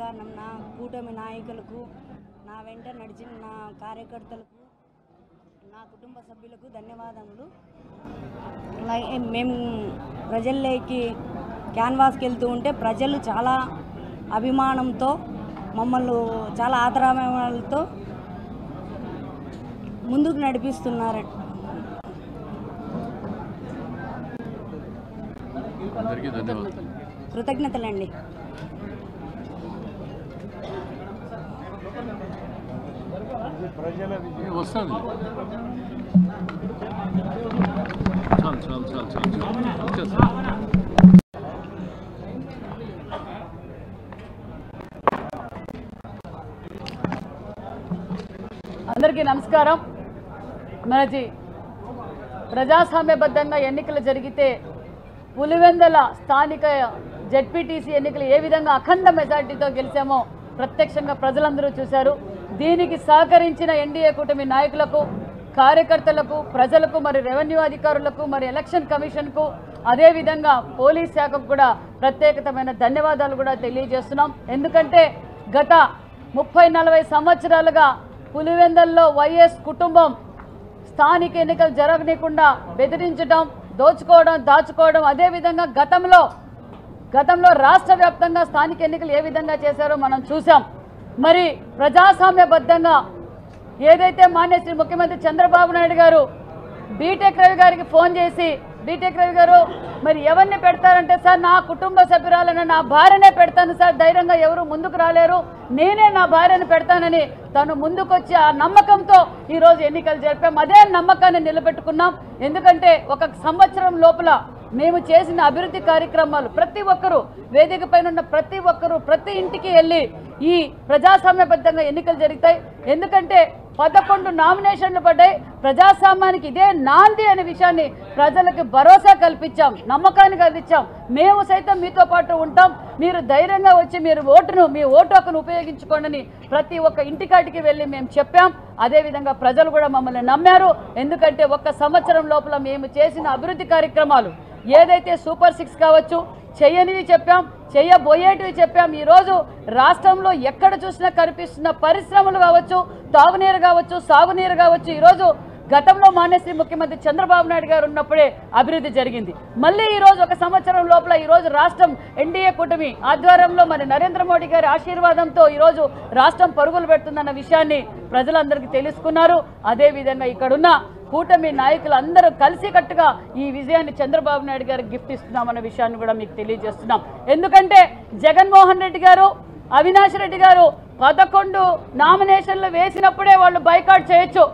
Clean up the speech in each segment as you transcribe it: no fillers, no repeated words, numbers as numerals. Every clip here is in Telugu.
ముందుగా నా కూటమి నాయకులకు, నా వెంట నడిచిన నా కార్యకర్తలకు, నా కుటుంబ సభ్యులకు ధన్యవాదములు. మేము ప్రజల్లోకి క్యాన్వాస్కి వెళ్తూ ఉంటే ప్రజలు చాలా అభిమానంతో మమ్మల్ని చాలా ఆదరాభిమానాలతో ముందుకు నడిపిస్తున్నారు. కృతజ్ఞతలండి. వస్తుంది అందరికీ నమస్కారం. మనది ప్రజాస్వామ్యబద్ధంగా ఎన్నికలు జరిగితే పులివెందుల స్థానిక జెడ్పీటీసీ ఎన్నికలు ఏ విధంగా అఖండ మెజార్టీతో గెలిచామో ప్రత్యక్షంగా ప్రజలందరూ చూశారు. దీనికి సహకరించిన ఎన్డీఏ కూటమి నాయకులకు, కార్యకర్తలకు, ప్రజలకు, మరి రెవెన్యూ అధికారులకు, మరి ఎలక్షన్ కమిషన్కు, అదేవిధంగా పోలీస్ శాఖకు కూడా ప్రత్యేకమైన ధన్యవాదాలు కూడా తెలియజేస్తున్నాం. ఎందుకంటే గత 30-40 సంవత్సరాలుగా పులివెందుల్లో వైఎస్ కుటుంబం స్థానిక ఎన్నికలు జరగనీయకుండా బెదిరించడం, దోచుకోవడం, దాచుకోవడం, అదేవిధంగా గతంలో రాష్ట్ర వ్యాప్తంగా స్థానిక ఎన్నికలు ఏ విధంగా చేశారో మనం చూసాం. మరి ప్రజాస్వామ్యబద్ధంగా ఏదైతే మాన్యశ్రీ ముఖ్యమంత్రి చంద్రబాబు నాయుడు గారు బీటెక్ రవి గారికి ఫోన్ చేసి, బీటెక్ రవి గారు మరి ఎవరిని పెడతారంటే, సార్ నా కుటుంబ సభ్యురాలను నా భార్యనే పెడతాను సార్, ధైర్యంగా ఎవరు ముందుకు రాలేరు, నేనే నా భార్యను పెడతానని తను ముందుకొచ్చి ఆ నమ్మకంతో ఈరోజు ఎన్నికలు జరిపాం. అదే నమ్మకాన్ని నిలబెట్టుకున్నాం. ఎందుకంటే ఒక సంవత్సరం లోపల మేము చేసిన అభివృద్ధి కార్యక్రమాలు ప్రతి ఒక్కరూ, వేదిక పైన ఉన్న ప్రతి ఒక్కరూ ప్రతి ఇంటికి వెళ్ళి ఈ ప్రజాస్వామ్యబద్ధంగా ఎన్నికలు జరుగుతాయి. ఎందుకంటే 11 నామినేషన్లు పడ్డాయి. ప్రజాస్వామ్యానికి ఇదే నాంది అనే విషయాన్ని ప్రజలకు భరోసా కల్పించాం, నమ్మకాన్ని కలిగించాం. మేము సైతం మీతో పాటు ఉంటాం, మీరు ధైర్యంగా వచ్చి మీరు మీ ఓటు హక్కును ఉపయోగించుకోండి ప్రతి ఒక్క ఇంటికాటికి వెళ్ళి మేము చెప్పాం. అదేవిధంగా ప్రజలు కూడా మమ్మల్ని నమ్మారు. ఎందుకంటే ఒక్క సంవత్సరం లోపల మేము చేసిన అభివృద్ధి కార్యక్రమాలు ఏదైతే సూపర్ 6 కావచ్చు, చేయనివి చెప్పాం, చేయబోయేటివి చెప్పాం. ఈరోజు రాష్ట్రంలో ఎక్కడ చూసినా కనిపిస్తున్న పరిశ్రమలు కావచ్చు, తాగునీరు కావచ్చు, సాగునీరు కావచ్చు, ఈరోజు గతంలో మాన్యశ్రీ ముఖ్యమంత్రి చంద్రబాబు నాయుడు గారు ఉన్నప్పుడే అభివృద్ధి జరిగింది. మళ్ళీ ఈరోజు ఒక సంవత్సరం లోపల ఈరోజు రాష్ట్రం ఎన్డీఏ కూటమి ఆధ్వర్యంలో మరి నరేంద్ర మోడీ గారి ఆశీర్వాదంతో ఈరోజు రాష్ట్రం పరుగులు పెడుతుందన్న విషయాన్ని ప్రజలందరికీ తెలుసుకున్నారు. అదేవిధంగా ఇక్కడున్న కూటమి నాయకులు అందరూ కలిసికట్టుగా ఈ విజయాన్ని చంద్రబాబు నాయుడు గారికి గిఫ్ట్ ఇస్తున్నామన్న విషయాన్ని కూడా మీకు తెలియజేస్తున్నాం. ఎందుకంటే జగన్మోహన్ రెడ్డి గారు, అవినాష్ రెడ్డి గారు 11 నామినేషన్లు వేసినప్పుడే వాళ్ళు బైకాట్ చేయొచ్చు.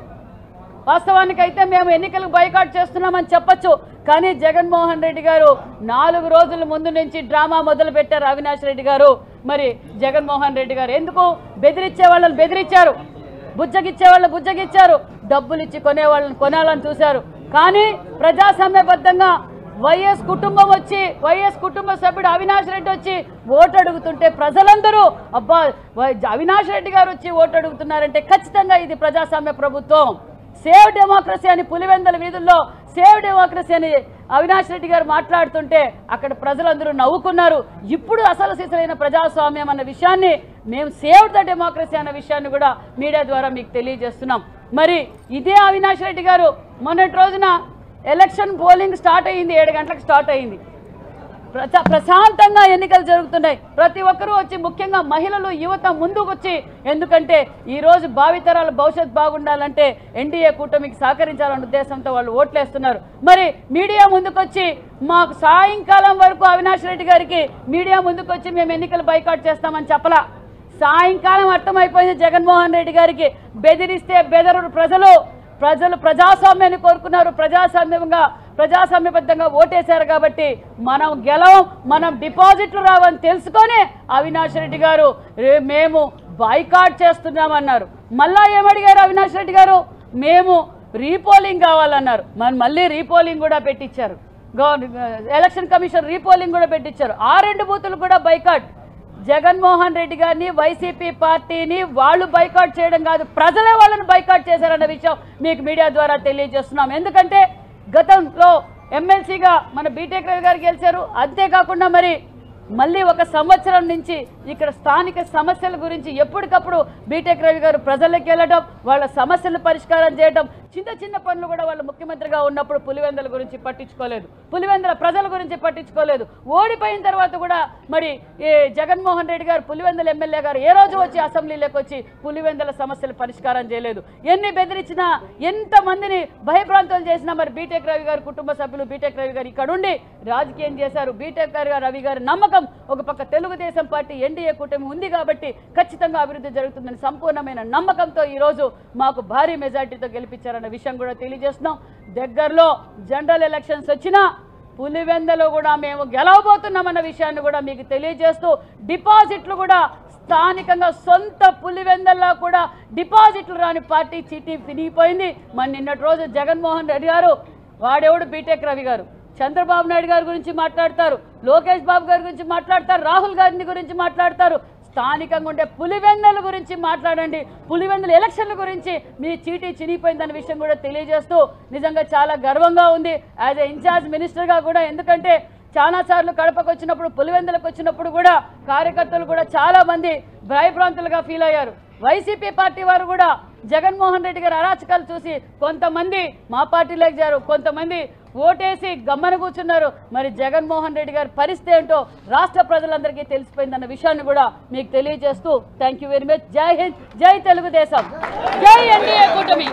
వాస్తవానికి అయితే మేము ఎన్నికలకు బైకాట్ చేస్తున్నామని చెప్పొచ్చు. కానీ జగన్మోహన్ రెడ్డి గారు 4 రోజుల ముందు నుంచి డ్రామా మొదలు పెట్టారు. అవినాష్ రెడ్డి గారు, మరి జగన్మోహన్ రెడ్డి గారు ఎందుకు బెదిరించే వాళ్ళని బెదిరించారు, బుజ్జగిచ్చే వాళ్ళని బుజ్జగిచ్చారు, డబ్బులు ఇచ్చి కొనేవాళ్ళని కొనాలని చూశారు. కానీ ప్రజాస్వామ్యబద్ధంగా వైఎస్ కుటుంబం వచ్చి, వైఎస్ కుటుంబ సభ్యుడు అవినాష్ రెడ్డి వచ్చి ఓటు అడుగుతుంటే ప్రజలందరూ అబ్బా అవినాష్ రెడ్డి గారు వచ్చి ఓటు అడుగుతున్నారంటే ఖచ్చితంగా ఇది ప్రజాస్వామ్య ప్రభుత్వం, సేవ్ డెమోక్రసీ అని పులివెందుల వీధుల్లో సేవ్ డెమోక్రసీ అని అవినాష్ రెడ్డి గారు మాట్లాడుతుంటే అక్కడ ప్రజలందరూ నవ్వుకున్నారు. ఇప్పుడు అసలు సిసలైన ప్రజాస్వామ్యం అన్న విషయాన్ని, మేము సేవ్ ద డెమోక్రసీ అన్న విషయాన్ని కూడా మీడియా ద్వారా మీకు తెలియజేస్తున్నాం. మరి ఇదే అవినాష్ రెడ్డి గారు మొన్నటి రోజున ఎలక్షన్ పోలింగ్ స్టార్ట్ అయ్యింది, 7 గంటలకు స్టార్ట్ అయ్యింది. ప్రశాంతంగా ఎన్నికలు జరుగుతున్నాయి. ప్రతి ఒక్కరూ వచ్చి, ముఖ్యంగా మహిళలు, యువత ముందుకు వచ్చి, ఎందుకంటే ఈరోజు భావితరాల భవిష్యత్తు బాగుండాలంటే ఎన్డీఏ కూటమికి సహకరించాలన్న ఉద్దేశంతో వాళ్ళు ఓట్లేస్తున్నారు. మరి మీడియా ముందుకొచ్చి మాకు సాయంకాలం వరకు అవినాష్ రెడ్డి గారికి మీడియా ముందుకొచ్చి మేము ఎన్నికలు బైకాట్ చేస్తామని చెప్పలా. సాయంకాలం అర్థమైపోయింది జగన్మోహన్ రెడ్డి గారికి, బెదిరిస్తే బెదరు ప్రజలు ప్రజాస్వామ్యాన్ని కోరుకున్నారు, ప్రజాస్వామ్యబద్ధంగా ఓటేశారు. కాబట్టి మనం గెలవం, మనం డిపాజిట్లు రావని తెలుసుకొని అవినాష్ రెడ్డి గారు మేము బాయ్కాట్ చేస్తున్నామన్నారు. మళ్ళా ఏమడిగారు అవినాష్ రెడ్డి గారు, మేము రీపోలింగ్ కావాలన్నారు. మళ్ళీ రీపోలింగ్ కూడా పెట్టించారు. ఎలక్షన్ కమిషన్ రీపోలింగ్ కూడా పెట్టించారు. ఆ 2 బూతులు కూడా బైకాట్. జగన్మోహన్ రెడ్డి గారిని, వైసీపీ పార్టీని వాళ్ళు బైకాట్ చేయడం కాదు, ప్రజలే వాళ్ళని బైకాట్ చేశారన్న విషయం మీకు మీడియా ద్వారా తెలియజేస్తున్నాం. ఎందుకంటే గతంలో ఎమ్మెల్సీగా మన బీటెక్ రవి గారు గెలిచారు. అంతేకాకుండా మళ్ళీ ఒక సంవత్సరం నుంచి ఇక్కడ స్థానిక సమస్యల గురించి ఎప్పటికప్పుడు బీటెక్ రవి గారు ప్రజల్లోకి వెళ్ళడం, వాళ్ళ సమస్యలను పరిష్కారం చేయడం, చిన్న చిన్న పనులు కూడా వాళ్ళు ముఖ్యమంత్రిగా ఉన్నప్పుడు పులివెందుల గురించి పట్టించుకోలేదు, పులివెందుల ప్రజల గురించి పట్టించుకోలేదు. ఓడిపోయిన తర్వాత కూడా మరి జగన్మోహన్ రెడ్డి గారు పులివెందుల ఎమ్మెల్యే గారు ఏ రోజు వచ్చి అసెంబ్లీలోకి వచ్చి పులివెందుల సమస్యలు పరిష్కారం చేయలేదు. ఎన్ని బెదిరించినా, ఎంతమందిని భయభ్రాంతులు చేసినా మరి బీటెక్ రవి గారు కుటుంబ సభ్యులు బీటెక్ రవి గారు ఇక్కడ ఉండి రాజకీయం చేశారు. బీటెక్ రవి గారి నమ్మకం ఒక పక్క తెలుగుదేశం పార్టీ ఎన్డీఏ కూటమి ఉంది కాబట్టి ఖచ్చితంగా అభివృద్ధి జరుగుతుందని సంపూర్ణమైన నమ్మకంతో ఈరోజు మాకు భారీ మెజార్టీతో గెలిపించారన్న విషయం కూడా తెలియజేస్తున్నాం. దగ్గరలో జనరల్ ఎలక్షన్స్ వచ్చినా పులివెందులో కూడా మేము గెలవబోతున్నామన్న విషయాన్ని కూడా మీకు తెలియజేస్తూ డిపాజిట్లు కూడా స్థానికంగా సొంత పులివెందుల్లో కూడా డిపాజిట్లు రాని పార్టీ చీటీ తినిగిపోయింది. మరి నిన్నటి రోజు జగన్మోహన్ రెడ్డి గారు వాడెవడు బీటెక్ రవి గారు చంద్రబాబు నాయుడు గారి గురించి మాట్లాడతారు, లోకేష్ బాబు గారి గురించి మాట్లాడతారు, రాహుల్ గాంధీ గురించి మాట్లాడతారు. స్థానికంగా ఉండే పులివెందుల గురించి మాట్లాడండి. పులివెందుల ఎలక్షన్ల గురించి మీ చీటీ చినిగిపోయిందన్న విషయం కూడా తెలియజేస్తూ నిజంగా చాలా గర్వంగా ఉంది యాజ్ ఏ ఇన్ఛార్జ్ మినిస్టర్గా కూడా. ఎందుకంటే చాలాసార్లు కడపకు వచ్చినప్పుడు పులివెందులకు వచ్చినప్పుడు కూడా కార్యకర్తలు కూడా చాలామంది భయభ్రాంతులుగా ఫీల్ అయ్యారు. వైసీపీ పార్టీ వారు కూడా జగన్మోహన్ రెడ్డి గారి అరాచకాలు చూసి కొంతమంది మా పార్టీలోకి జారు, కొంతమంది ఓటేసి గమ్మన కూర్చున్నారు. మరి జగన్మోహన్ రెడ్డి గారి పరిస్థితి ఏంటో రాష్ట్ర ప్రజలందరికీ తెలిసిపోయిందన్న విషయాన్ని కూడా మీకు తెలియజేస్తూ థ్యాంక్ యూ వెరీ మచ్. జై హింద్, జై తెలుగుదేశం, జై ఎన్డీఏ కూటమి.